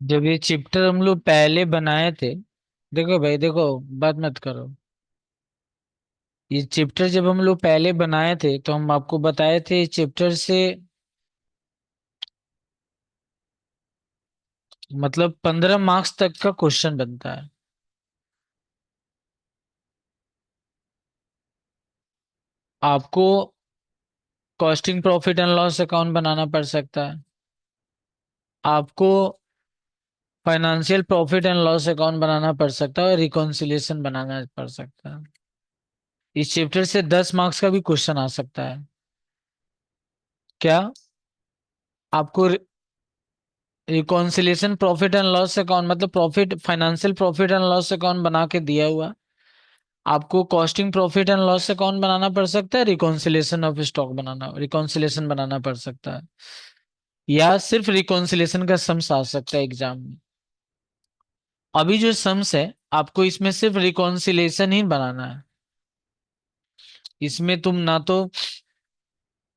जब ये चैप्टर हम लोग पहले बनाए थे, देखो भाई देखो, बात मत करो। ये चैप्टर जब हम लोग पहले बनाए थे तो हम आपको बताए थे चैप्टर से मतलब 15 मार्क्स तक का क्वेश्चन बनता है। आपको costing profit and loss account बनाना पड़ सकता है। आपको financial profit and loss account बनाना पड़ सकता है और रिकॉन्सिलिएशन बनाना पड़ सकता है। इस चैप्टर से 10 मार्क्स का भी क्वेश्चन आ सकता है। क्या आपको reconciliation profit and loss account मतलब profit financial profit and loss account बना के दिया हुआ, आपको costing profit and loss account बनाना पड़ सकता है, रिकॉन्सिलिएशन ऑफ स्टॉक बनाना रिकॉन्सिलिएशन बनाना पड़ सकता है, या सिर्फ रिकॉन्सिलिएशन का सम्स आ सकता है एग्जाम में। अभी जो सम्स है, आपको इसमें सिर्फ रिकॉन्सिलिएशन ही बनाना है। इसमें तुम ना तो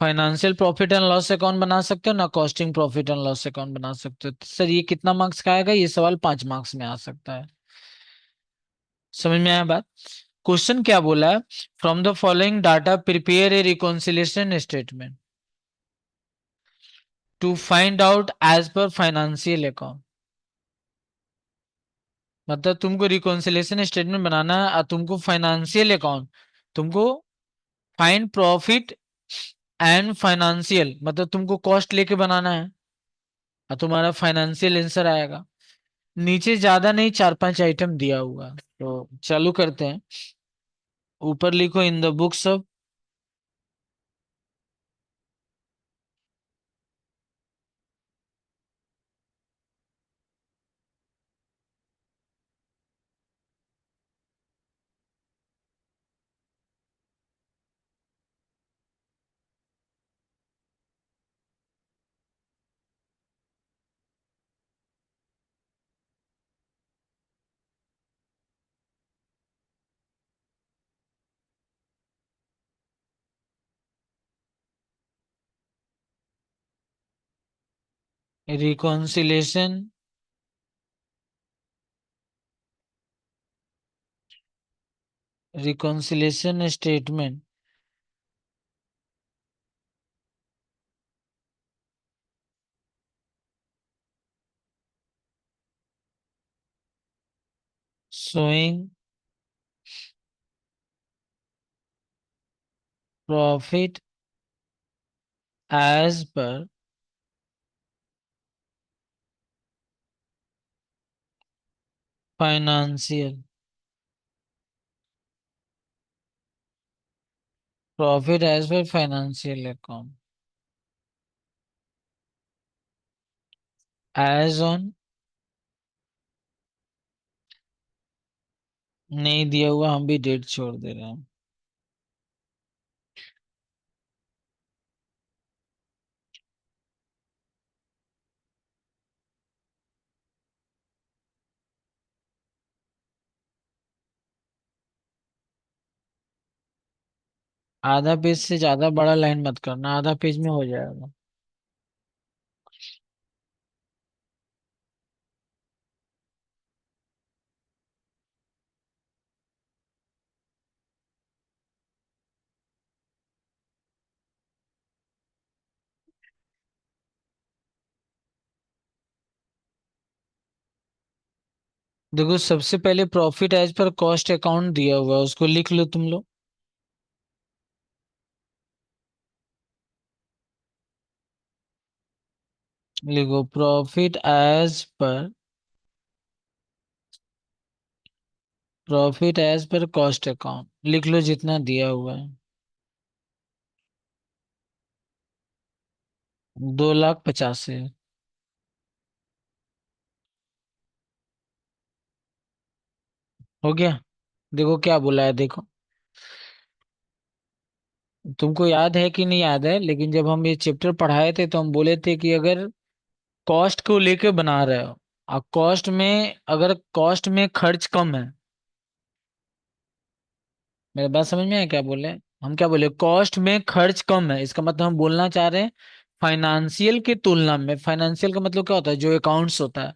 financial profit and loss account बना सकते हो ना costing profit and loss account बना सकते हो। तो सर ये कितना मार्क्स का आएगा? ये सवाल 5 मार्क्स में आ सकता है। समझ में आया बात? क्वेश्चन क्या बोला है? From the following data prepare a reconciliation statement to find out as per financial account. मतलब तुमको रिकॉन्सिलिएशन स्टेटमेंट बनाना है और तुमको फाइनेंशियल अकाउंट, तुमको फाइंड प्रॉफिट एंड फाइनेंशियल मतलब तुमको कॉस्ट लेके बनाना है और तुम्हारा फाइनेंशियल आंसर आएगा। नीचे ज्यादा नहीं, 4-5 आइटम दिया हुआ है। तो चालू करते हैं। ऊपर लिखो इन the books of reconciliation reconciliation statement showing profit as per financial profit as per financial account as on। नहीं दिया हुआ, हम भी डेट छोड़ दे रहे हैं। आधा पेज से ज्यादा बड़ा लाइन मत करना, आधा पेज में हो जाएगा। देखो सबसे पहले profit as per cost account दिया हुआ है, उसको लिख लो तुम लोग। लिखो profit as per cost account लिख लो जितना दिया हुआ है। 2,50,000। हो गया? देखो क्या बोला है, देखो। तुमको याद है कि नहीं याद है, लेकिन जब हम ये चैप्टर पढ़ाए थे तो हम बोले थे कि अगर कॉस्ट को लेके बना रहे हो और कॉस्ट में अगर कॉस्ट में खर्च कम है, मेरे बात समझ में है क्या बोले? हम क्या बोले, कॉस्ट में खर्च कम है, इसका मतलब हम बोलना चाह रहे हैं फाइनेंशियल की तुलना में। फाइनेंशियल का मतलब क्या होता है? जो अकाउंट्स होता है,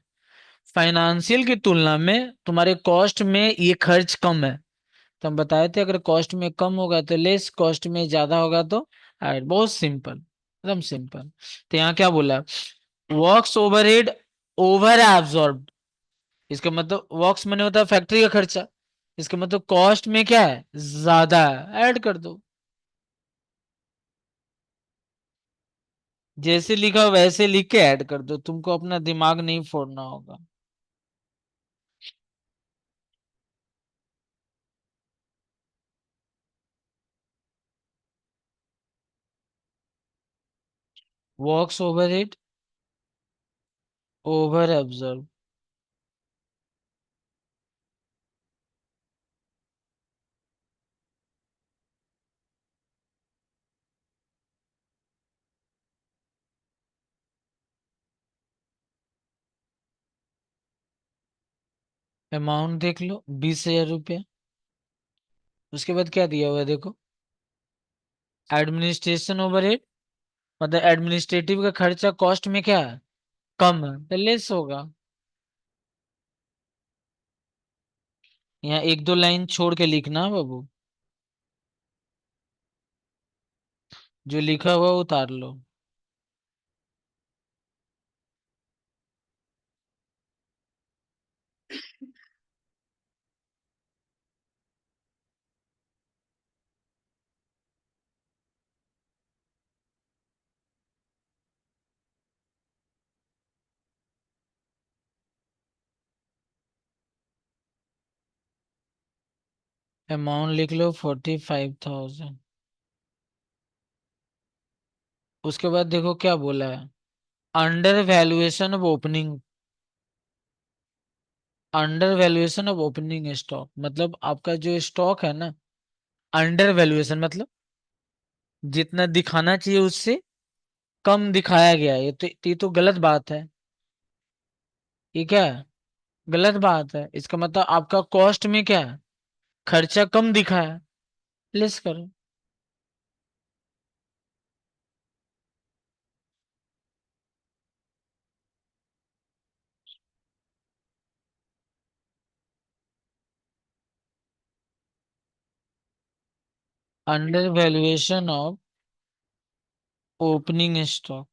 फाइनेंशियल की तुलना में तुम्हारे कॉस्ट में ये खर्च कम है। तो हम बताए थे अगर कॉस्ट में कम होगा तो लेस, कॉस्ट में ज्यादा होगा तो ऐड। बहुत सिंपल, एकदम सिंपल। तो यहाँ क्या बोला, वर्क्स ओवरहेड ओवर एब्जॉर्ब। इसका मतलब वर्क्स मैंने होता है फैक्ट्री का खर्चा, इसका मतलब कॉस्ट में क्या है, ज्यादा है, ऐड कर दो। जैसे लिखा हो वैसे लिख के ऐड कर दो, तुमको अपना दिमाग नहीं फोड़ना होगा। Works overhead over absorb. Amount देख लो, 20,000 रुपया। उसके बाद क्या दिया हुआ है देखो, एडमिनिस्ट्रेशन ओवरहेड, मतलब एडमिनिस्ट्रेटिव का खर्चा कॉस्ट में क्या है, कम है, तो लेस होगा। यहाँ एक दो लाइन छोड़ के लिखना बाबू, जो लिखा हुआ उतार लो। अमाउंट लिख लो 45,000। उसके बाद देखो क्या बोला है, under valuation of opening, under valuation of opening stock, मतलब आपका जो स्टॉक है ना, अंडर वैल्यूएशन मतलब जितना दिखाना चाहिए उससे कम दिखाया गया है। ये तो गलत बात है। ये क्या है, गलत बात है। इसका मतलब आपका कॉस्ट में क्या है, खर्चा कम दिखा है, लेस करो। Under valuation of opening stock,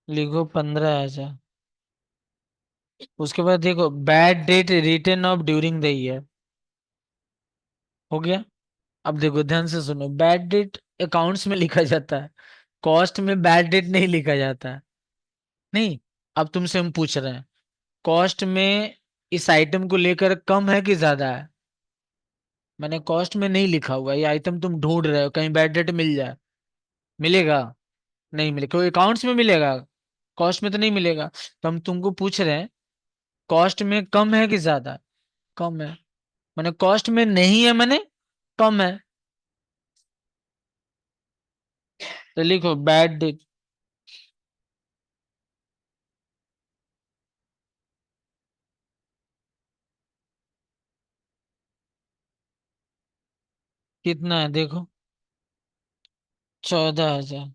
लिखो 15,000। उसके बाद देखो bad debt return of during the year, हो गया। अब देखो ध्यान से सुनो, बैड डेट अकाउंट्स में लिखा जाता है, कॉस्ट में बैड डेट नहीं लिखा जाता है। नहीं, अब तुमसे हम पूछ रहे हैं, कॉस्ट में इस आइटम को लेकर कम है कि ज्यादा है। मैंने कॉस्ट में नहीं लिखा हुआ, ये आइटम तुम ढूंढ रहे हो कहीं बैड डेट मिल जाए, मिलेगा? नहीं मिलेगा, कोई अकाउंट्स में मिलेगा, कॉस्ट में तो नहीं मिलेगा। तो हम तुमको पूछ रहे हैं, कॉस्ट में कम है कि ज्यादा? कम है। मैंने कॉस्ट में नहीं है, मैंने कम है, तो लिखो बैड डेट। कितना है देखो, 14,000।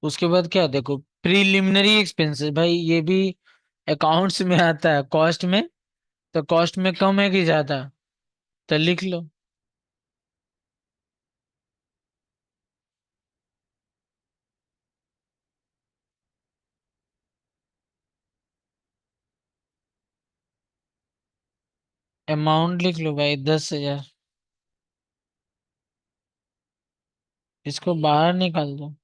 उसके बाद क्या देखो, प्रीलिमिनरी एक्सपेंसेस, भाई ये भी अकाउंट्स में आता है कॉस्ट में, तो कॉस्ट में कम है कि ज्यादा, तो लिख लो। अमाउंट लिख लो भाई 10,000। इसको बाहर निकाल दो।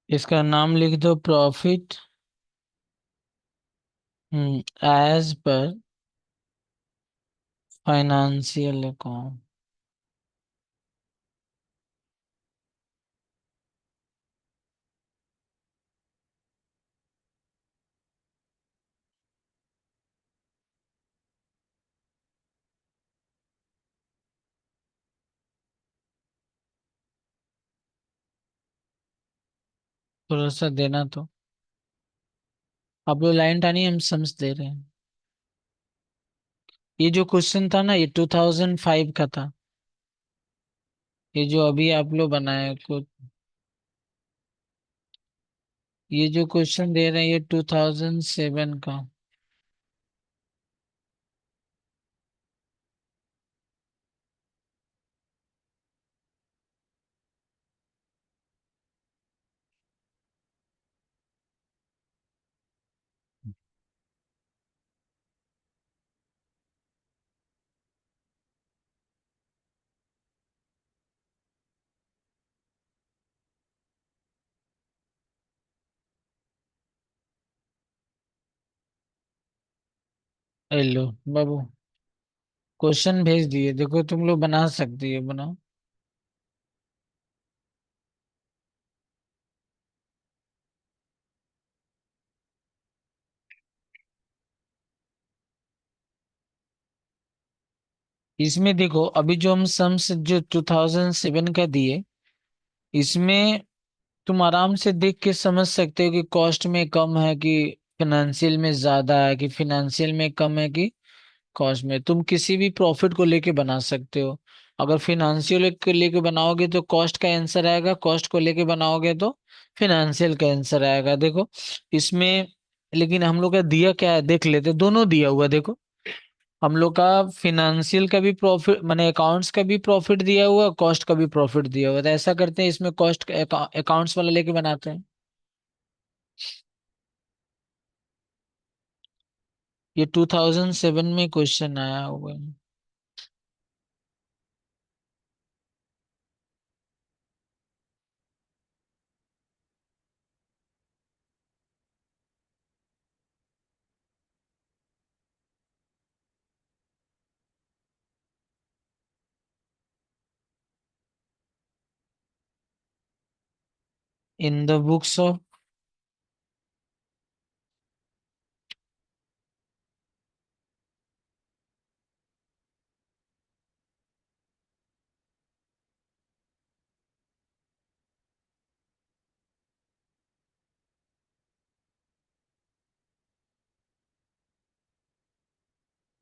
इसका नाम लिख दो, profit as per financial account. थोड़ा सा देना तो, आप लोग लाइन टानी, हम समझ दे रहे हैं। ये जो क्वेश्चन था ना, ये 2005 का था। ये जो अभी आप लोग बनाए को, ये जो क्वेश्चन दे रहे हैं ये 2007 का। हेलो बाबू, क्वेश्चन भेज दिए, देखो तुम लोग बना सकती हो, बनाओ। इसमें देखो, अभी जो हम सम्स जो 2007 का दिए, इसमें तुम आराम से देख के समझ सकते हो कि कॉस्ट में कम है कि फाइनेंशियल में ज्यादा है, कि फाइनेंशियल में कम है कि कॉस्ट में। तुम किसी भी प्रॉफिट को लेके बना सकते हो। अगर फिनेंशियल को लेके बनाओगे तो कॉस्ट का आंसर आएगा, कॉस्ट को लेके बनाओगे तो फिनेंशियल का आंसर आएगा। देखो इसमें, लेकिन हम लोग का दिया क्या है देख लेते, दोनों दिया हुआ देखो। हम लोग का फिनेंशियल का भी प्रॉफिट, माने अकाउंट्स का भी प्रॉफिट दिया हुआ, कॉस्ट का भी प्रॉफिट दिया हुआ। तो ऐसा करते हैं, इसमें कॉस्ट अकाउंट्स वाला लेके बनाते हैं। ये 2007 में क्वेश्चन आया हुआ है। In the books of,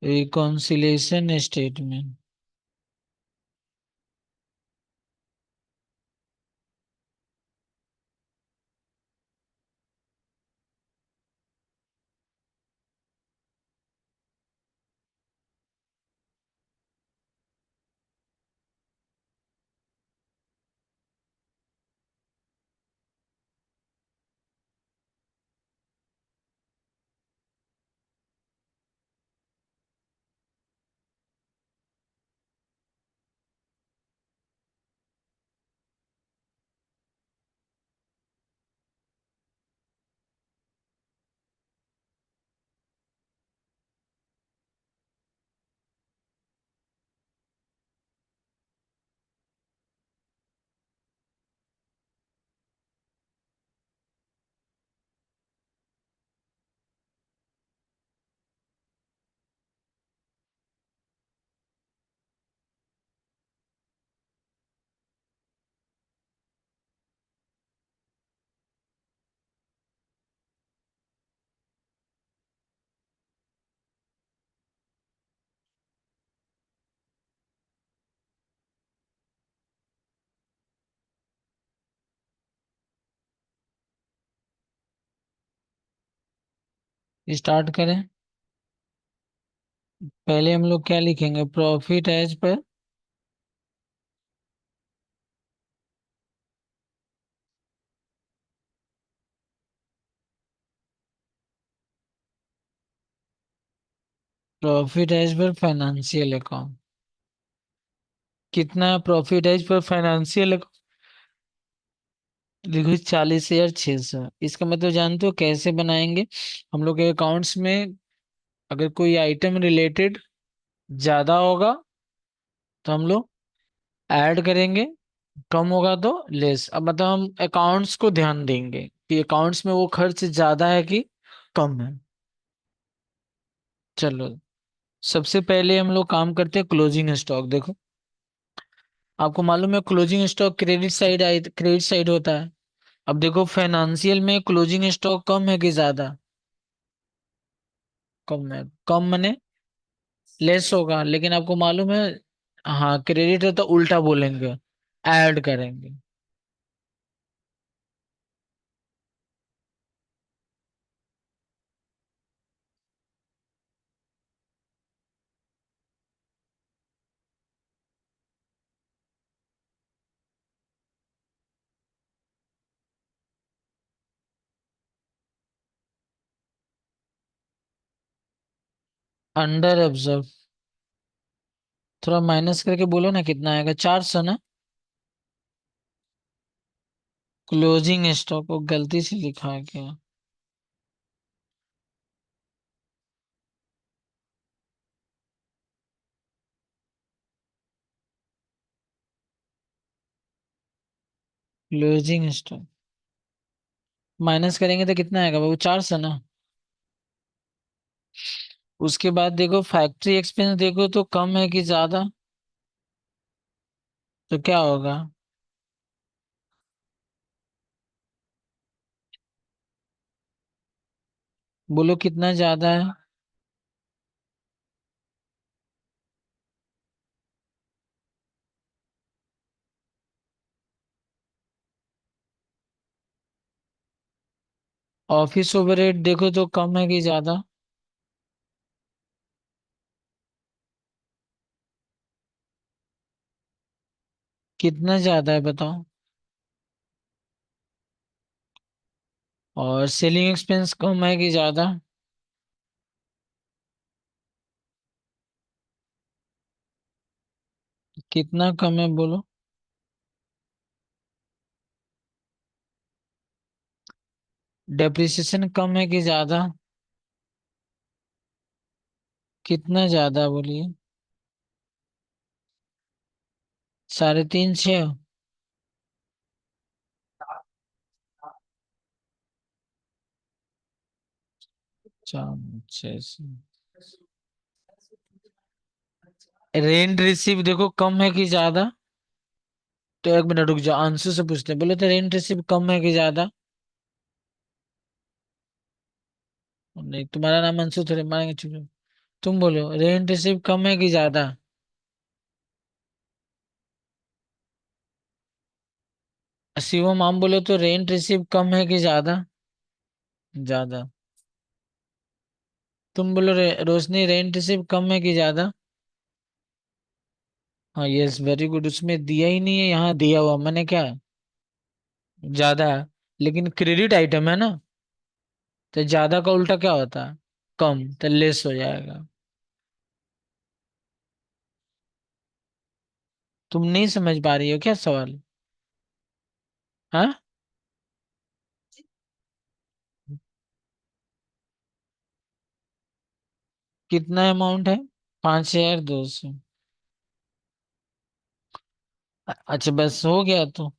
reconciliation statement. Start करें। पहले हम लोग क्या लिखेंगे, profit as per, profit as per financial account. कितना प्रॉफिट एज पर फाइनेंशियल, देखो 40,600, इसका मतलब जानते हो कैसे बनाएंगे? हम लोग के अकाउंट्स में अगर कोई आइटम रिलेटेड ज्यादा होगा तो हम लोग ऐड करेंगे, कम होगा तो लेस। अब मतलब हम अकाउंट्स को ध्यान देंगे कि अकाउंट्स में वो खर्च ज्यादा है कि कम है। चलो, सबसे पहले हम लोग काम करते हैं क्लोजिंग स्टॉक। देखो, आपको मालूम है क्लोजिंग स्टॉक क्रेडिट साइड होता है। अब देखो फाइनेंशियल में क्लोजिंग स्टॉक कम है कि ज्यादा? कम है। कम मने लेस होगा, लेकिन आपको मालूम है, हाँ क्रेडिट है तो उल्टा बोलेंगे, ऐड करेंगे। अंडर ऑब्जर्व, थोड़ा माइनस करके बोलो ना कितना आएगा। 400 ना? क्लोजिंग स्टॉक को गलती से लिखा है क्या? क्लोजिंग स्टॉक माइनस करेंगे तो कितना आएगा बाबू? 400 ना? उसके बाद देखो फैक्ट्री एक्सपेंस, देखो तो कम है कि ज्यादा? तो क्या होगा? बोलो कितना ज्यादा है? ऑफिस ओवरहेड देखो तो कम है कि ज्यादा? कितना ज्यादा है बताओ? और सेलिंग एक्सपेंस कम है कि ज्यादा? कितना कम है बोलो? डेप्रिसिएशन कम है कि ज्यादा? कितना ज्यादा बोलिए? 3.5 6? 4 6 से। रेंट रिसीव देखो कम है कि ज्यादा? तो एक मिनट रुक जाओ, अंशु से पूछते हैं। बोले तो रेंट रिसीव कम है कि ज्यादा? नहीं, तुम्हारा नाम अंशु थोड़े मारेंगे, चुप रहो। तुम बोलो रेंट रिसीव कम है कि ज्यादा? शिवम आम बोलो तो रेंट रिसीव कम है कि ज्यादा? ज्यादा। तुम बोलो रोशनी रेंट रिसीव कम है कि ज्यादा? हाँ यस वेरी गुड, उसमें दिया ही नहीं है, यहाँ दिया हुआ मैंने क्या है? ज्यादा है। लेकिन क्रेडिट आइटम है ना, तो ज्यादा का उल्टा क्या होता है? कम, तो लेस हो जाएगा। तुम नहीं समझ पा रही हो क्या सवाल? हाँ? कितना अमाउंट है? 5,200। अच्छा बस हो गया तो?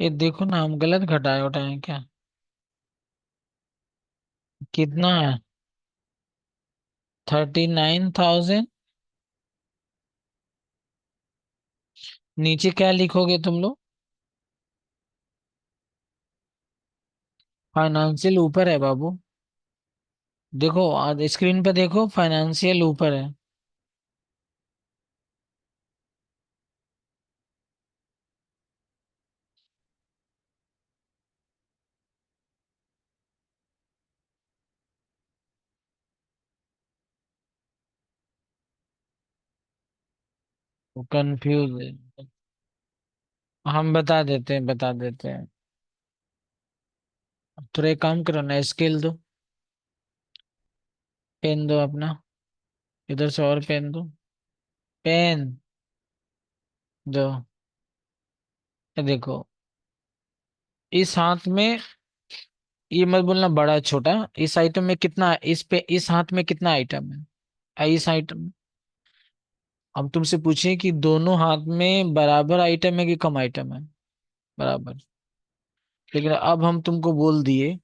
ये देखो ना, हम गलत घटाए उठाए क्या? कितना है? 39,000। नीचे क्या लिखोगे तुम लोग? फाइनेंशियल ऊपर है बाबू। देखो आज स्क्रीन पे देखो, फाइनेंशियल ऊपर है। वो कंफ्यूज है। हम बता देते हैं, बता देते हैं। तो एक काम करो ना, स्केल दो। पेन दो अपना। इधर से और पेन दो। पेन दो। ये देखो, इस हाथ में, ये मत बोलना बड़ा छोटा। इस आइटम में कितना, इस पे इस हाथ में कितना आइटम है? इस आइटम। अब तुमसे पूछे कि दोनों हाथ में बराबर आइटम है कि कम आइटम है? बराबर। लेकिन अब हम तुमको बोल दिए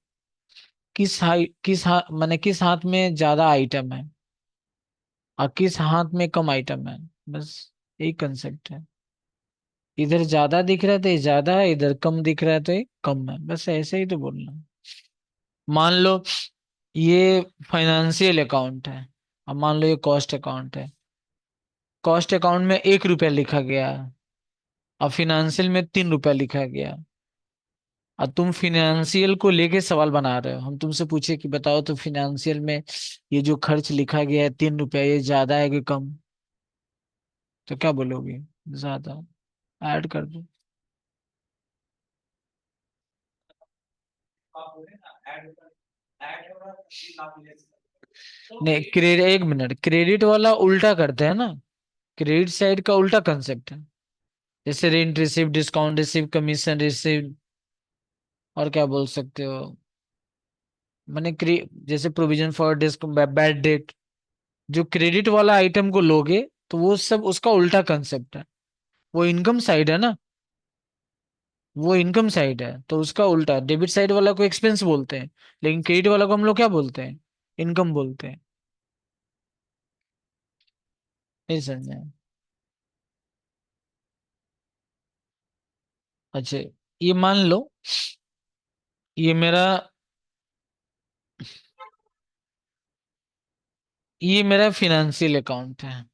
किस हाथ, माने किस हाथ में ज्यादा आइटम है और किस हाथ में कम आइटम है। बस यही कंसेप्ट है। इधर ज्यादा दिख रहा है तो ये ज्यादा है, इधर कम दिख रहा है तो ये कम है। बस ऐसे ही तो बोलना है। मान लो ये फाइनेंशियल अकाउंट है, अब मान लो ये कॉस्ट अकाउंट है। कॉस्ट अकाउंट में 1 रुपया लिखा गया है, और फिनेंशियल में 3 रुपया लिखा गया। और तुम फिनेंशियल को लेके सवाल बना रहे हो। हम तुमसे पूछे कि बताओ तो फिनेंशियल में ये जो खर्च लिखा गया है 3 रुपया, ये ज्यादा है कि कम? तो क्या बोलोगे? ज्यादा। ऐड कर दो। नहीं, क्रेडिट, 1 मिनट, क्रेडिट वाला उल्टा करते हैं ना। क्रेडिट साइड का उल्टा कंसेप्ट है। जैसे rent receive, discount receive, commission receive, और क्या बोल सकते हो। मैंने जैसे provision for disc, bad debt. जो क्रेडिट वाला आइटम को लोगे तो वो सब उसका उल्टा कंसेप्ट है। वो इनकम साइड है ना। वो इनकम साइड है तो उसका उल्टा। डेबिट साइड वाला को एक्सपेंस बोलते हैं, लेकिन क्रेडिट वाला को हम लोग क्या बोलते हैं? इनकम बोलते हैं। नहीं समझे? अच्छा, ये मान लो ये मेरा ये मेरा फिनेंशियल अकाउंट है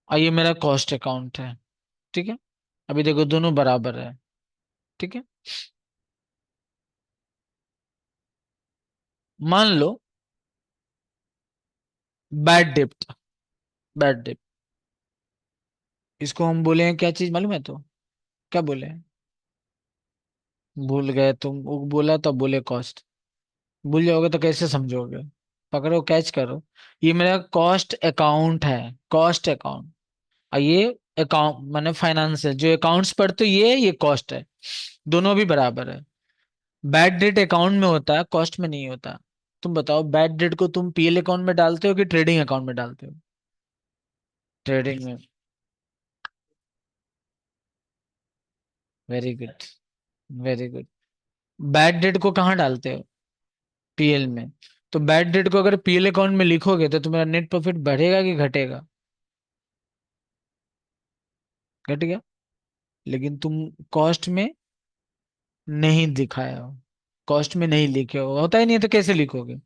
और ये मेरा कॉस्ट अकाउंट है। ठीक है। अभी देखो दोनों बराबर है। ठीक है। मान लो बैड डेप्ट। बैड डेप्ट, इसको हम बोले हैं क्या चीज मालूम है? तो क्या बोले हैं? भूल गए तुम, वो बोला तो बोले कॉस्ट। भूल जाओगे तो कैसे समझोगे? पकड़ो, कैच करो। ये मेरा कॉस्ट अकाउंट है। Cost account. और ये अकाउंट माने फाइनेंस है, जो अकाउंट्स पढ़ते हो ये कॉस्ट है। दोनों भी बराबर है। बैड डेट अकाउंट में होता है, कॉस्ट में नहीं होता। तुम बताओ, बैड डेट को तुम पीएल अकाउंट में डालते हो कि ट्रेडिंग अकाउंट में डालते हो? ट्रेडिंग में। Very good. Very good. Bad debt को कहाँ डालते हो? पीएल में। तो बैड डेट को अगर पीएल अकाउंट में लिखोगे तो तुम्हारा नेट प्रॉफिट बढ़ेगा कि घटेगा? घट गया। लेकिन तुम कॉस्ट में नहीं दिखाया हो। कॉस्ट में नहीं लिखे हो, होता ही नहीं है तो कैसे लिखोगे?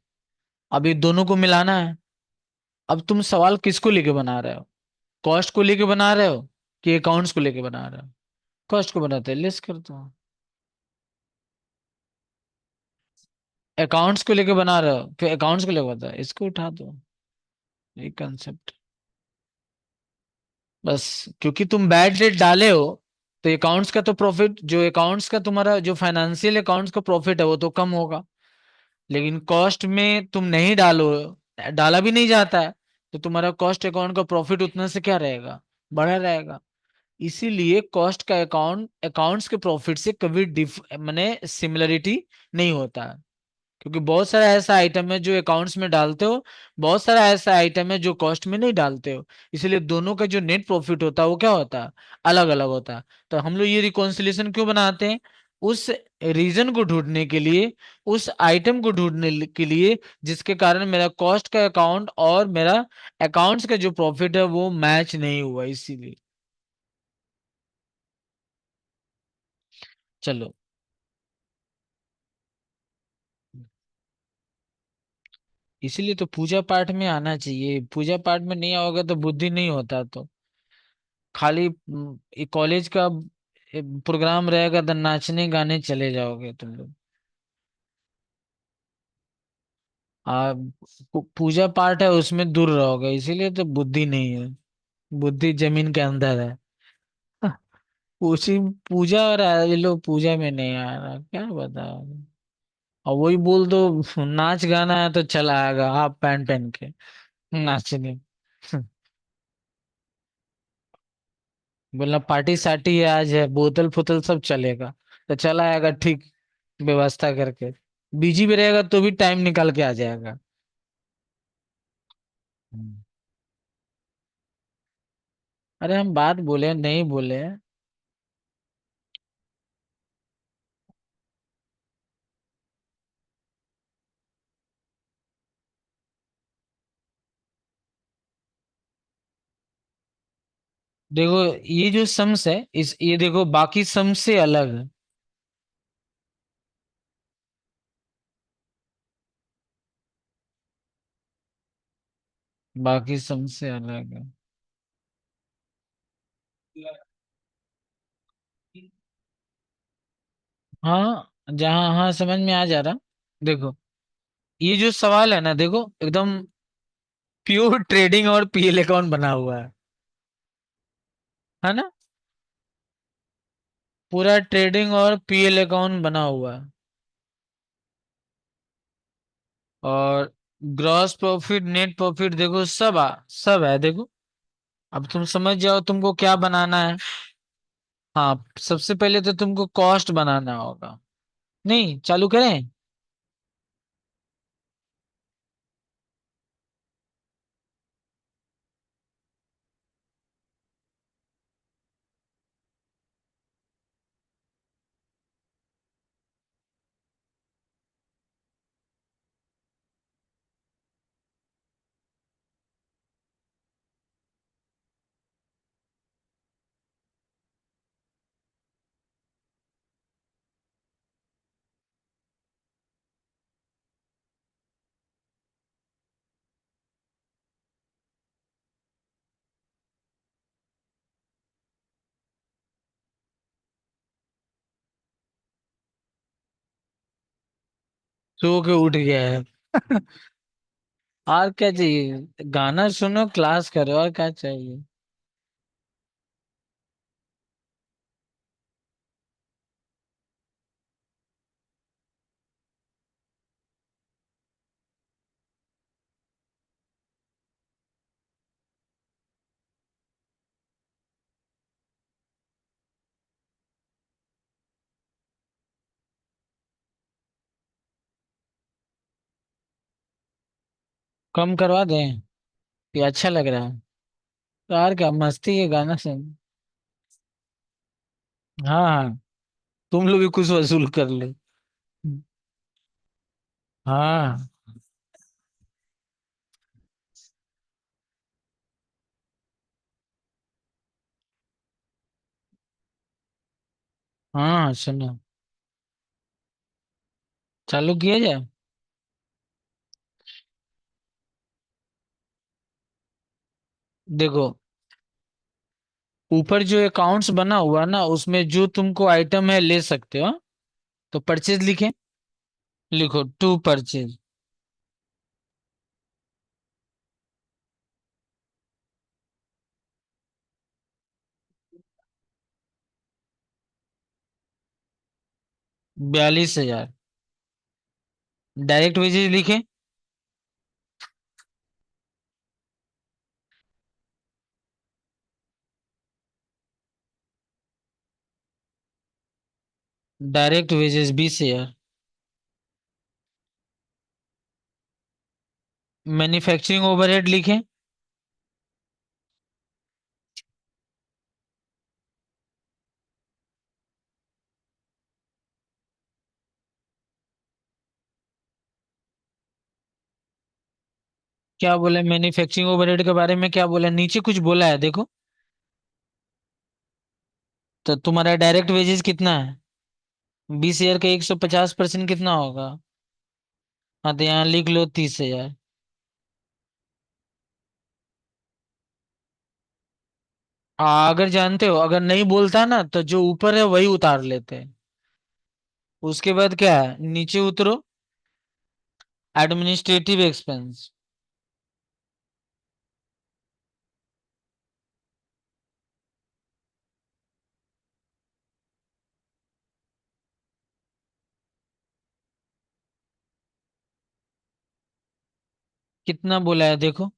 अब ये दोनों को मिलाना है। अब तुम सवाल किसको लेके बना रहे हो? कॉस्ट को लेके बना रहे हो कि अकाउंट्स को लेके बना रहे हो? कॉस्ट को बनाते हैं, लेस कर दो। अकाउंट्स को लेके बना रहे हो फिर अकाउंट्स को लेके बता, इसको उठा दो। ये कंसेप्ट। बस, क्योंकि तुम बैड डेट डाले हो तो अकाउंट्स का तो प्रॉफिट, जो अकाउंट्स का तुम्हारा जो फाइनेंशियल अकाउंट्स का प्रॉफिट है वो तो कम होगा। लेकिन कॉस्ट में तुम नहीं डालो, डाला भी नहीं जाता है, तो तुम्हारा कॉस्ट अकाउंट का प्रॉफिट उतना से क्या रहेगा? बढ़ा रहेगा। इसीलिए कॉस्ट का अकाउंट अकाउंट्स के प्रॉफिट से कभी डिफ माने सिमिलरिटी नहीं होता है। क्योंकि बहुत सारा ऐसा आइटम है जो अकाउंट्स में डालते हो, बहुत सारा ऐसा आइटम है जो कॉस्ट में नहीं डालते हो। इसीलिए दोनों का जो नेट प्रॉफिट होता है वो क्या होता है, अलग अलग होता है। तो हम लोग ये रिकॉन्सिलेशन क्यों बनाते हैं, उस रीजन को ढूंढने के लिए, उस आइटम को के लिए जिसके कारण मेरा कॉस्ट का अकाउंट और मेरा अकाउंट्स का जो प्रॉफिट है वो मैच नहीं हुआ, इसीलिए। चलो। इसीलिए तो पूजा पाठ में आना चाहिए, पूजा पाठ में नहीं आओगे तो बुद्धि नहीं होता। तो खाली कॉलेज का प्रोग्राम रहेगा तो नाचने गाने चले जाओगे तुम लोग। आ पूजा पाठ है उसमें दूर रहोगे, इसीलिए तो बुद्धि नहीं है। बुद्धि जमीन के अंदर है। पूछी पूजा, और ये लोग पूजा में नहीं आ रहा, क्या बताओ। और वही बोल दो नाच गाना है तो चला आएगा हाफ पैंट पहन के नाचने। बोलना पार्टी सार्टी है आज, है बोतल फुतल सब चलेगा, तो चला आएगा ठीक, व्यवस्था करके। बिजी भी रहेगा तो भी टाइम निकाल के आ जाएगा। हम्म। अरे हम बात बोले नहीं बोले। देखो ये जो सम्स है, इस ये देखो बाकी सम से अलग है। बाकी सम से अलग है। हाँ जहाँ, हाँ समझ में आ जा रहा। देखो ये जो सवाल है ना, देखो एकदम प्योर ट्रेडिंग और पीएल अकाउंट बना हुआ है ना। पूरा ट्रेडिंग और पीएल अकाउंट बना हुआ है। और ग्रॉस प्रॉफिट नेट प्रॉफिट देखो सब है देखो। अब तुम समझ जाओ तुमको क्या बनाना है। हाँ सबसे पहले तो तुमको कॉस्ट बनाना होगा। नहीं चालू करें। सो के उठ गया है। और क्या चाहिए, गाना सुनो क्लास करो, और क्या चाहिए। कम करवा दें। ये अच्छा लग रहा है। तो और क्या मस्ती है, गाना सुन। हाँ हाँ, तुम लोग भी कुछ वसूल कर लो। हाँ हाँ सुनो, चालू किया जाए। देखो ऊपर जो अकाउंट्स बना हुआ ना, उसमें जो तुमको आइटम है ले सकते हो। तो परचेज लिखे, लिखो टू परचेज। 42,000। डायरेक्ट वेजेज लिखे। Direct wages 20,000। मैन्युफैक्चरिंग ओवरहेड लिखें। क्या बोला मैन्युफैक्चरिंग ओवरहेड के बारे में, क्या बोला नीचे कुछ बोला है देखो। तो तुम्हारा डायरेक्ट वेजेस कितना है? 20,000 का 150% कितना होगा? हाँ तो यहाँ लिख लो 30,000। अगर जानते हो, अगर नहीं बोलता ना तो जो ऊपर है वही उतार लेते हैं। उसके बाद क्या है, नीचे उतरो। Administrative expense. कितना बोला है देखो।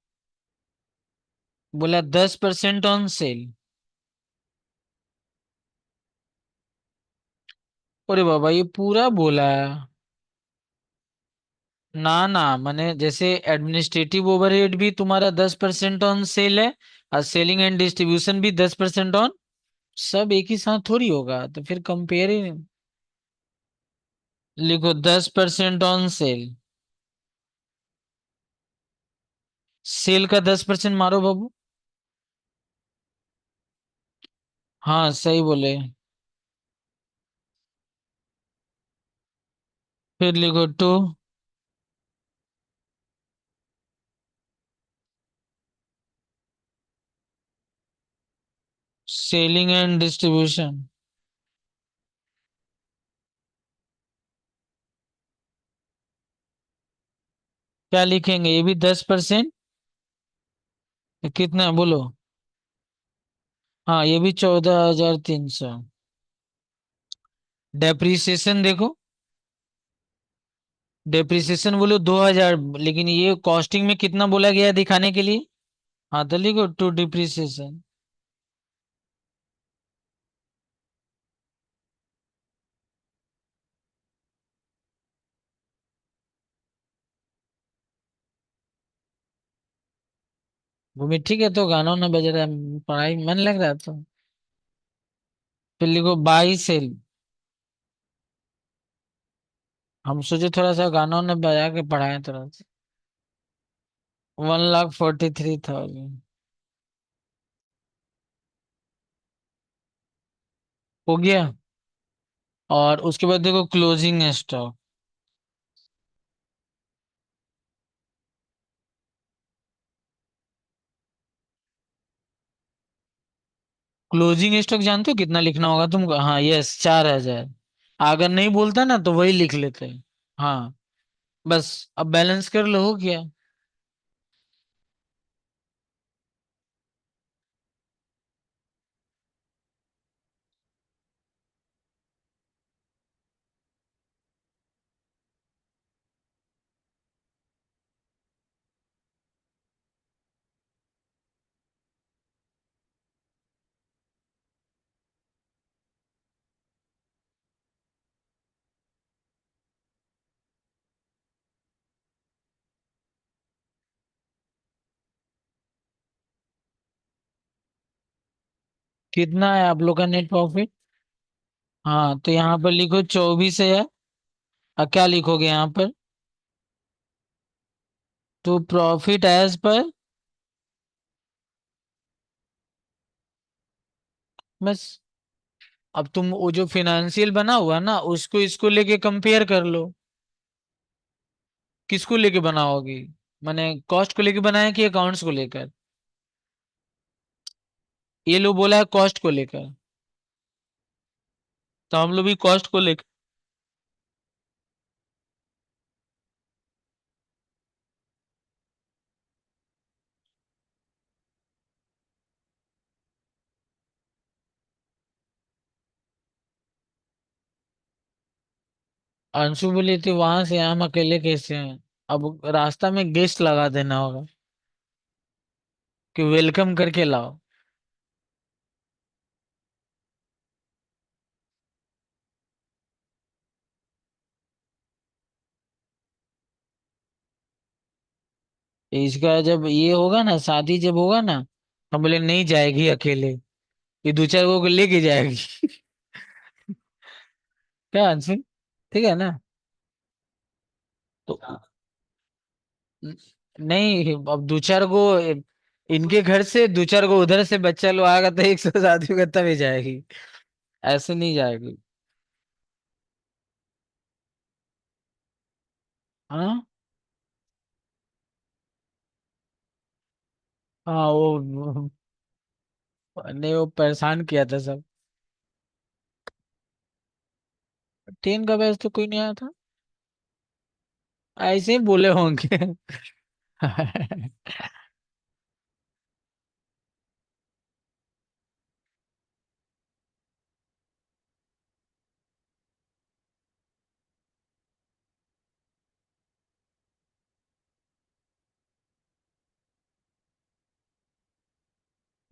बोला 10% ऑन सेल। अरे बाबा ये पूरा बोला है। ना ना, मैंने जैसे एडमिनिस्ट्रेटिव ओवरहेड भी तुम्हारा 10% ऑन सेल है, और सेलिंग एंड डिस्ट्रीब्यूशन भी 10% ऑन। सब एक ही साथ थोड़ी होगा, तो फिर कंपेयर ही नहीं। लिखो 10% ऑन सेल। सेल का 10% मारो बाबू। हाँ सही बोले। फिर लिखो टू सेलिंग एंड डिस्ट्रीब्यूशन। क्या लिखेंगे, ये भी 10%? कितना है बोलो। हाँ ये भी 14,300। डेप्रिसिएशन देखो। डेप्रिसिएशन बोलो 2,000, लेकिन ये कॉस्टिंग में कितना बोला गया है दिखाने के लिए। हाँ तो लिखो टू डिप्रिसिएशन। भूमि ठीक है, तो गाना ना बज रहा है, पढ़ाई मन लग रहा है तो। फिर लिखो बाई सेल। हम सोचे थोड़ा सा गाना ने बजा के पढ़ाएं थोड़ा सा। 1,43,000 हो गया। और उसके बाद देखो क्लोजिंग स्टॉक। क्लोजिंग स्टॉक जानते हो कितना लिखना होगा तुमको? हाँ यस, 4,000। अगर नहीं बोलता ना तो वही लिख लेते हैं। हाँ बस। अब बैलेंस कर लो, हो गया। कितना है आप लोग का नेट प्रॉफिट? हाँ तो यहाँ पर लिखो 24,000। अब क्या लिखोगे यहाँ पर? तो प्रॉफिट एज पर। बस। अब तुम वो जो फिनेंशियल बना हुआ ना, उसको इसको लेके कंपेयर कर लो। किसको लेके बनाओगी? मैंने कॉस्ट को लेके बनाया कि अकाउंट्स को लेकर? ये लोग बोला है कॉस्ट को लेकर, तो हम लोग भी कॉस्ट को लेकर। अंशु बोली थी वहां से हम अकेले कैसे हैं। अब रास्ता में गेस्ट लगा देना होगा कि वेलकम करके लाओ। इसका जब ये होगा ना, शादी जब होगा ना, हम बोले नहीं जाएगी अकेले, ये दो चार को लेके जाएगी। क्या आंसर? ठीक है ना? तो नहीं, अब दो चार को इनके घर से, दो चार को उधर से बच्चा लोग आएगा तो एक साथ शादी होगा तब ही जाएगी, ऐसे नहीं जाएगी। हाँ हाँ, नहीं, वो परेशान किया था सब। ट्रेन का बैच तो कोई नहीं आया था, ऐसे ही बोले होंगे।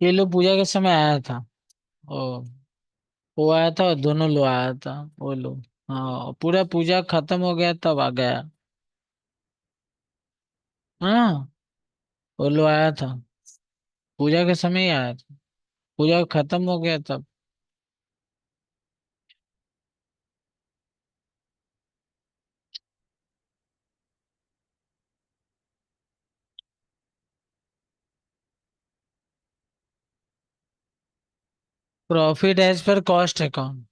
ये लोग पूजा के समय आया था। ओ, वो आया था और दोनों लोग आया था, वो लोग। हाँ, पूरा पूजा खत्म हो गया तब आ गया। हाँ, वो लोग आया था, पूजा के समय ही आया था, पूजा खत्म हो गया तब। Profit as per cost account.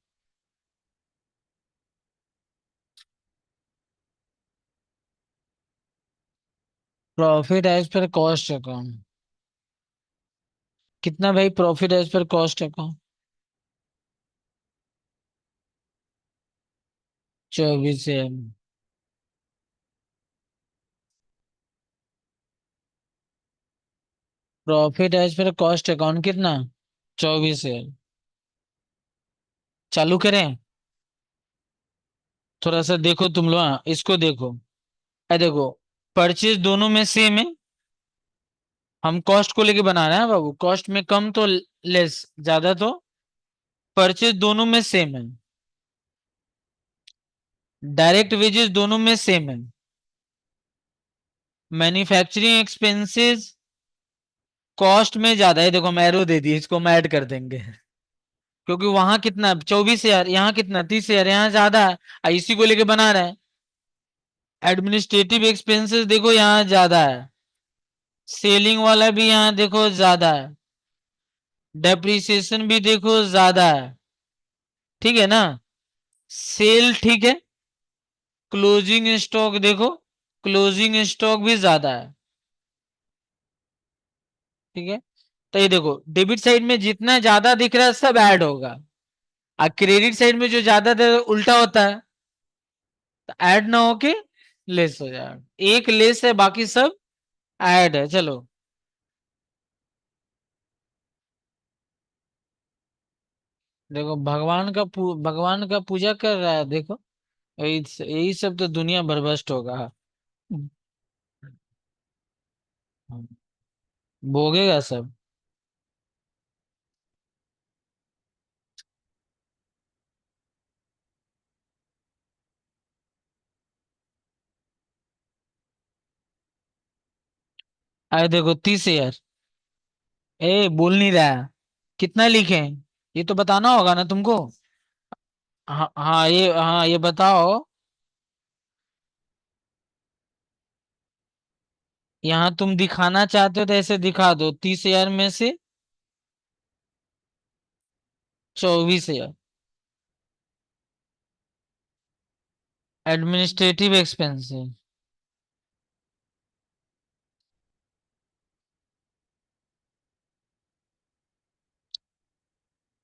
Profit as per cost account कितना भाई? Profit as per cost account 24 है। Profit as per cost account कितना? 24 है। चालू करें? थोड़ा सा देखो तुम लोग, हाँ, इसको देखो। देखो, परचेज दोनों में सेम है। हम कॉस्ट को लेके बना रहे हैं बाबू, कॉस्ट में कम तो लेस, ज्यादा तो। परचेज दोनों में सेम है। डायरेक्ट वेजेस दोनों में सेम है। मैन्युफैक्चरिंग एक्सपेंसेस कॉस्ट में ज्यादा है, देखो हम एरो दे दिए, इसको हम ऐड कर देंगे। क्योंकि वहां कितना 24,000, यहाँ कितना 30,000, यहाँ ज्यादा है, इसी को लेके बना रहे हैं। एडमिनिस्ट्रेटिव एक्सपेंसेस देखो यहाँ ज्यादा है। सेलिंग वाला भी यहाँ देखो ज्यादा है। डेप्रिसिएशन भी देखो ज्यादा है। ठीक है ना? सेल ठीक है। क्लोजिंग स्टॉक देखो, क्लोजिंग स्टॉक भी ज्यादा है। ठीक है। तो ये देखो, डेबिट साइड में जितना ज्यादा दिख रहा है सब ऐड होगा, और क्रेडिट साइड में जो ज्यादा उल्टा होता है, तो ऐड ना होके लेस हो जाएगा। एक लेस है, बाकी सब ऐड है। चलो, देखो भगवान का पूजा कर रहा है, देखो यही यही सब तो दुनिया भरभष्ट होगा। भोगेगा सब। अरे देखो 30,000। बोल नहीं रहा है। कितना लिखे? ये तो बताना होगा ना तुमको। हाँ हाँ, ये बताओ। यहाँ तुम दिखाना चाहते हो तो ऐसे दिखा दो, 30,000 में से 24,000 एडमिनिस्ट्रेटिव एक्सपेंसिव।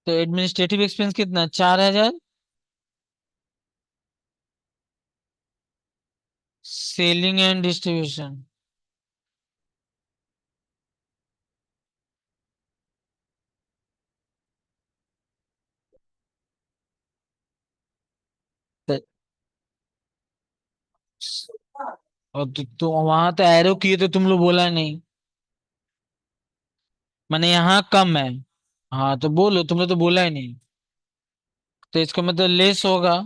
तो एडमिनिस्ट्रेटिव एक्सपेंस कितना? 4,000। Selling and distribution. और तो वहां तो एरो किए तो तुम लोग बोला नहीं। मैंने यहाँ कम है। हाँ तो बोलो, तुमने तो बोला ही नहीं। तो इसका मतलब लेस होगा।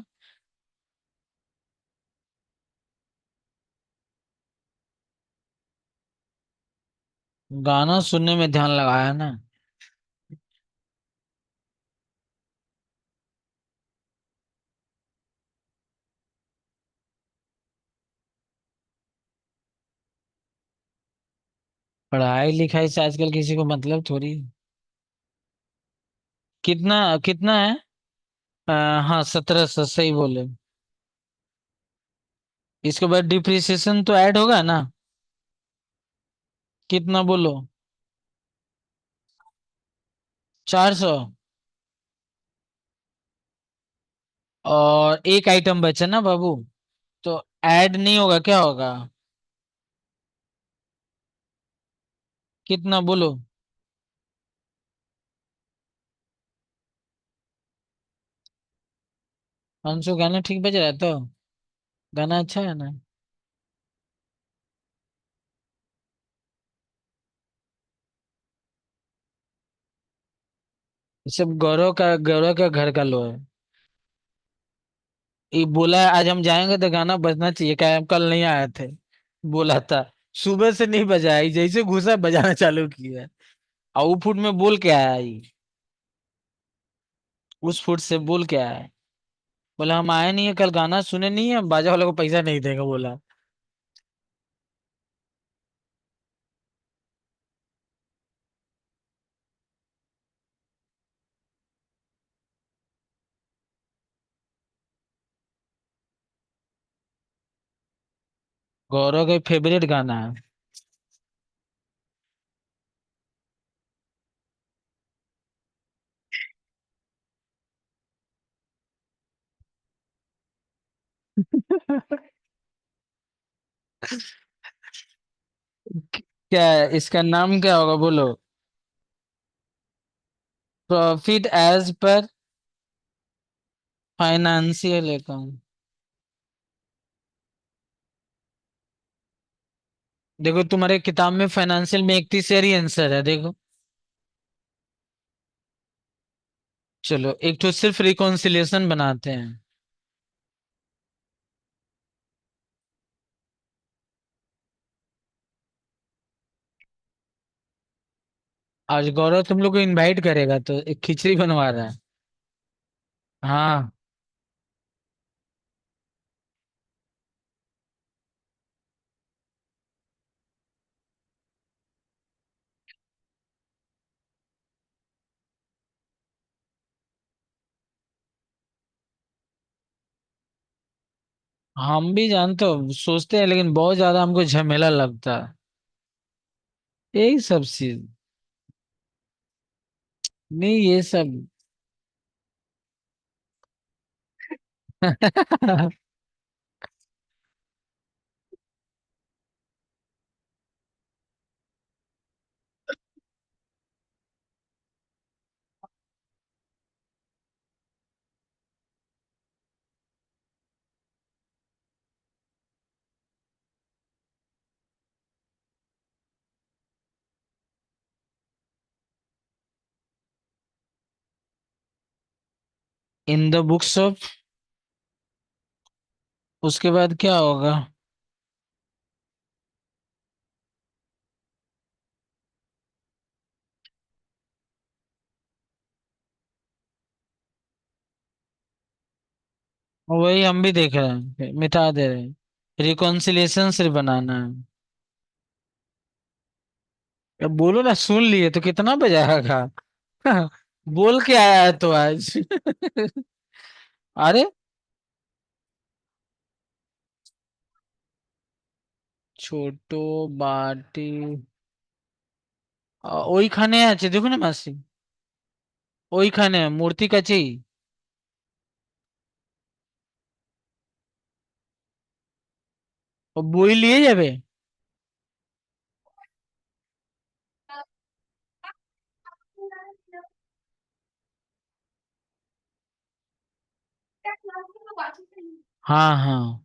गाना सुनने में ध्यान लगाया ना। पढ़ाई लिखाई से आजकल किसी को मतलब थोड़ी। कितना कितना है? हाँ 1700 सही बोले। इसके बाद डिप्रिसिएशन तो ऐड होगा ना? कितना बोलो? 400। और एक आइटम बचा ना बाबू? तो ऐड नहीं होगा, क्या होगा? कितना बोलो? 500। गाना ठीक बज रहा है तो? गाना अच्छा है ना? ये सब गौरव का घर का लो है। ये बोला है, आज हम जाएंगे तो गाना बजना चाहिए, क्या हम कल नहीं आए थे? बोला था। सुबह से नहीं बजाया, ये जैसे घुसा बजाना चालू किया। और वो फुट में बोल के आया ये। उस फुट से बोल के आया है। बोला हम आए नहीं है कल, गाना सुने नहीं है, हम बाजा वाले को पैसा नहीं देंगे बोला। गौरव का फेवरेट गाना है। क्या है इसका नाम, क्या होगा बोलो? Profit as per financial account. देखो तुम्हारे किताब में फाइनेंशियल में 31 आंसर है, देखो। चलो एक तो सिर्फ रिकॉन्सिलिएशन बनाते हैं। आज गौरव तुम लोग को इनवाइट करेगा तो एक खिचड़ी बनवा रहा है। हाँ। हम भी जानते हो सोचते हैं, लेकिन बहुत ज्यादा हमको झमेला लगता है यही सब चीज। नहीं ये सब। इन द बुक्स ऑफ। उसके बाद क्या होगा? वही हम भी देख रहे हैं, मिटा दे रहे हैं। रिकॉन्सिलिएशन सिर्फ बनाना है। अब बोलो ना, सुन लिए तो कितना बजाएगा? बोल के आया है तो आज। अरे ছোট বাটি। ওইখানে আছে দেখো না মাসি। ওইখানে মূর্তি কাছেই। ও বই নিয়ে যাবে। हाँ हाँ।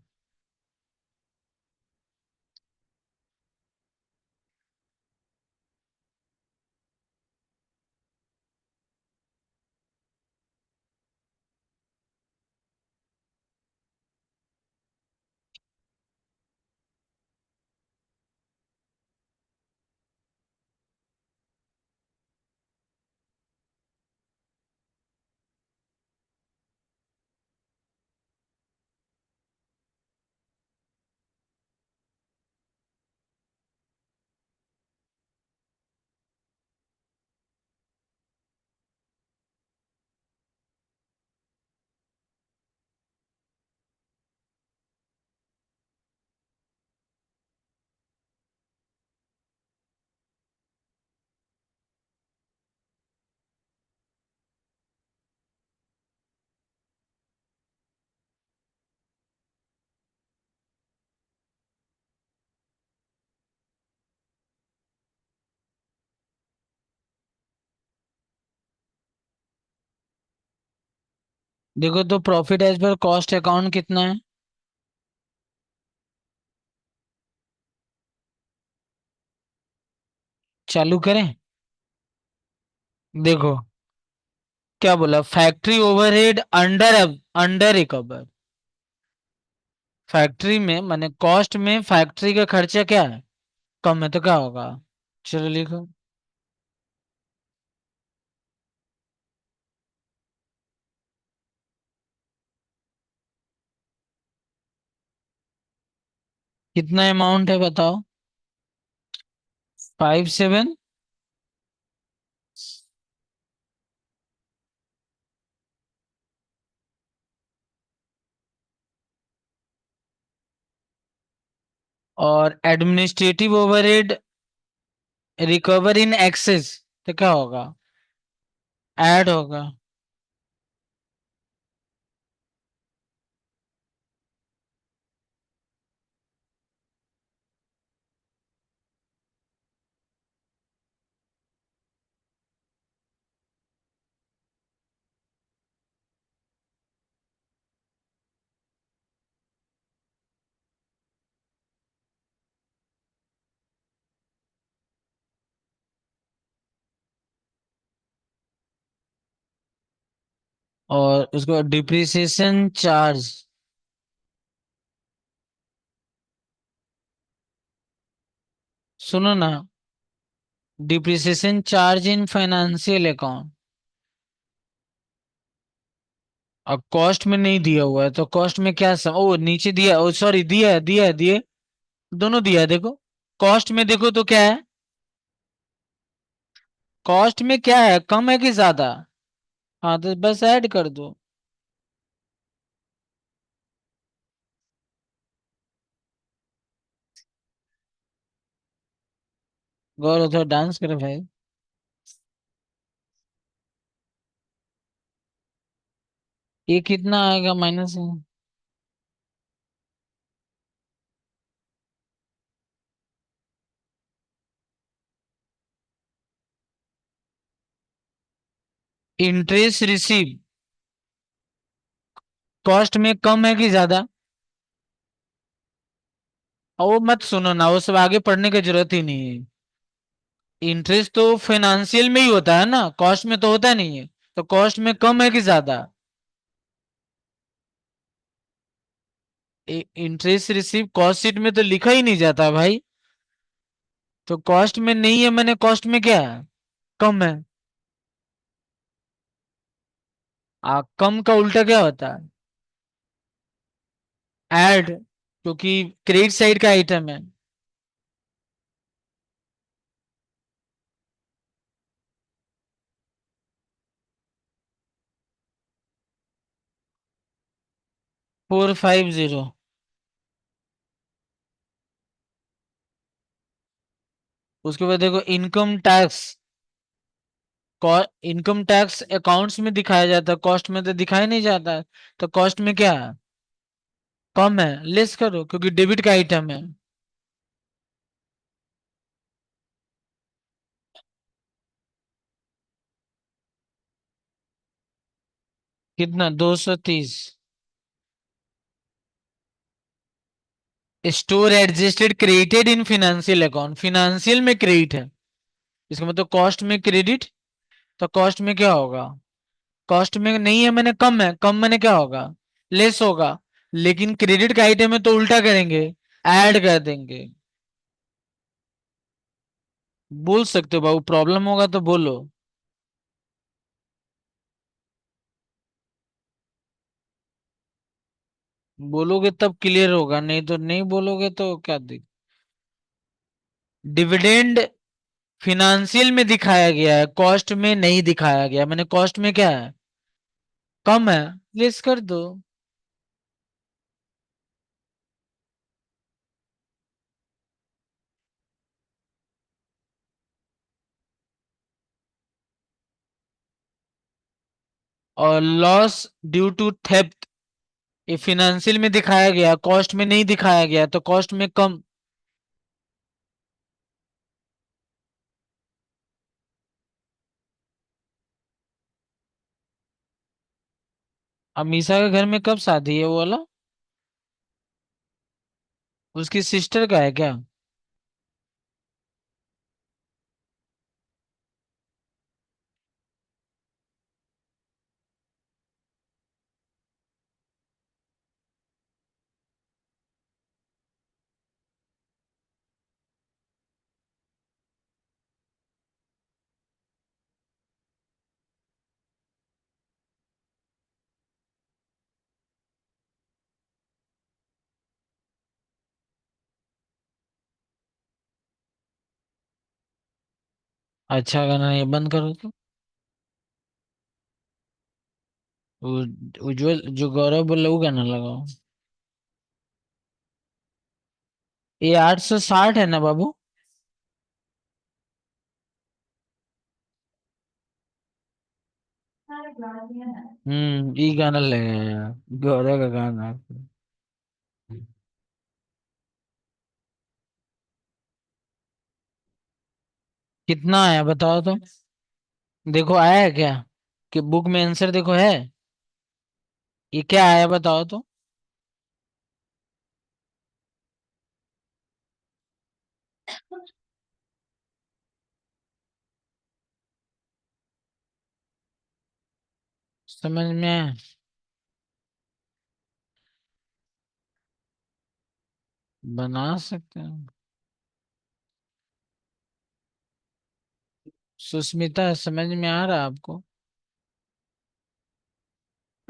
देखो तो profit as per cost account कितना है? चालू करें? देखो क्या बोला, factory overhead under under recover. Factory में माने कॉस्ट में फैक्ट्री का खर्चा क्या है, कम है, तो क्या होगा? चलो लिखो। कितना अमाउंट है बताओ? 57। और administrative overhead recover in excess, तो क्या होगा? ऐड होगा। और उसको डिप्रिसिएशन चार्ज। सुनो ना, depreciation charge in financial account. अब कॉस्ट में नहीं दिया हुआ है तो कॉस्ट में क्या ओ नीचे दिया, ओ सॉरी, दिया है दोनों दिया है देखो। कॉस्ट में देखो तो क्या है, कॉस्ट में क्या है, कम है कि ज्यादा? हाँ तो बस ऐड कर दो। गौरव थोड़ा डांस करे भाई। ये कितना आएगा माइनस? इंटरेस्ट रिसीव कॉस्ट में कम है कि ज्यादा? और वो मत सुनो ना, वो सब आगे पढ़ने की जरूरत ही नहीं है। इंटरेस्ट तो फाइनेंशियल में ही होता है ना, कॉस्ट में तो होता नहीं है। तो कॉस्ट में कम है कि ज्यादा? इंटरेस्ट रिसीव कॉस्ट शीट में तो लिखा ही नहीं जाता भाई। तो कॉस्ट में नहीं है, मैंने कॉस्ट में क्या है, कम है। कम का उल्टा क्या होता है? ऐड, क्योंकि क्रेडिट साइड का आइटम है। 450। उसके बाद देखो income tax. Income tax accounts में दिखाया जाता है, कॉस्ट में तो दिखाई नहीं जाता है। तो कॉस्ट में क्या है, कम है, लेस करो क्योंकि डेबिट का आइटम है। कितना, 230? Store adjusted credited in financial account, financial में क्रेडिट है, इसका मतलब कॉस्ट में क्रेडिट। तो कॉस्ट में क्या होगा, कॉस्ट में नहीं है मैंने कम है, कम मैंने क्या होगा, लेस होगा। लेकिन क्रेडिट का आइटम है तो उल्टा करेंगे, ऐड कर देंगे। बोल सकते हो बाबू, प्रॉब्लम होगा तो बोलो। बोलोगे तब क्लियर होगा, नहीं तो नहीं बोलोगे तो क्या दिक। डिविडेंड फिनेंशियल में दिखाया गया है, कॉस्ट में नहीं दिखाया गया, मैंने कॉस्ट में क्या है, कम है, लेस कर दो। और लॉस ड्यू टू थेफ्ट, ये फिनेंशियल में दिखाया गया, कॉस्ट में नहीं दिखाया गया, तो कॉस्ट में कम। अमीषा के घर में कब शादी है वो वाला? उसकी सिस्टर का है क्या? अच्छा गाना ये बंद करो तो। उज्जवल जो गौरव बोले वो गाना लगाओ। ये 860 है ना बाबू? ये गाना लगेगा यार, गौरव का गाना। कितना आया बताओ तो। देखो आया है क्या? कि बुक में आंसर देखो है। ये क्या आया बताओ तो। समझ में आया? बना सकते हैं। सुष्मिता समझ में आ रहा है आपको?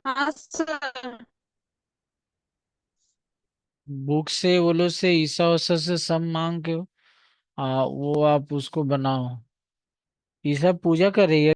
हाँ सर। बुक से बोलो से ईसा उसा से सब मांग के वो आप उसको बनाओ। ईसा पूजा कर रही है।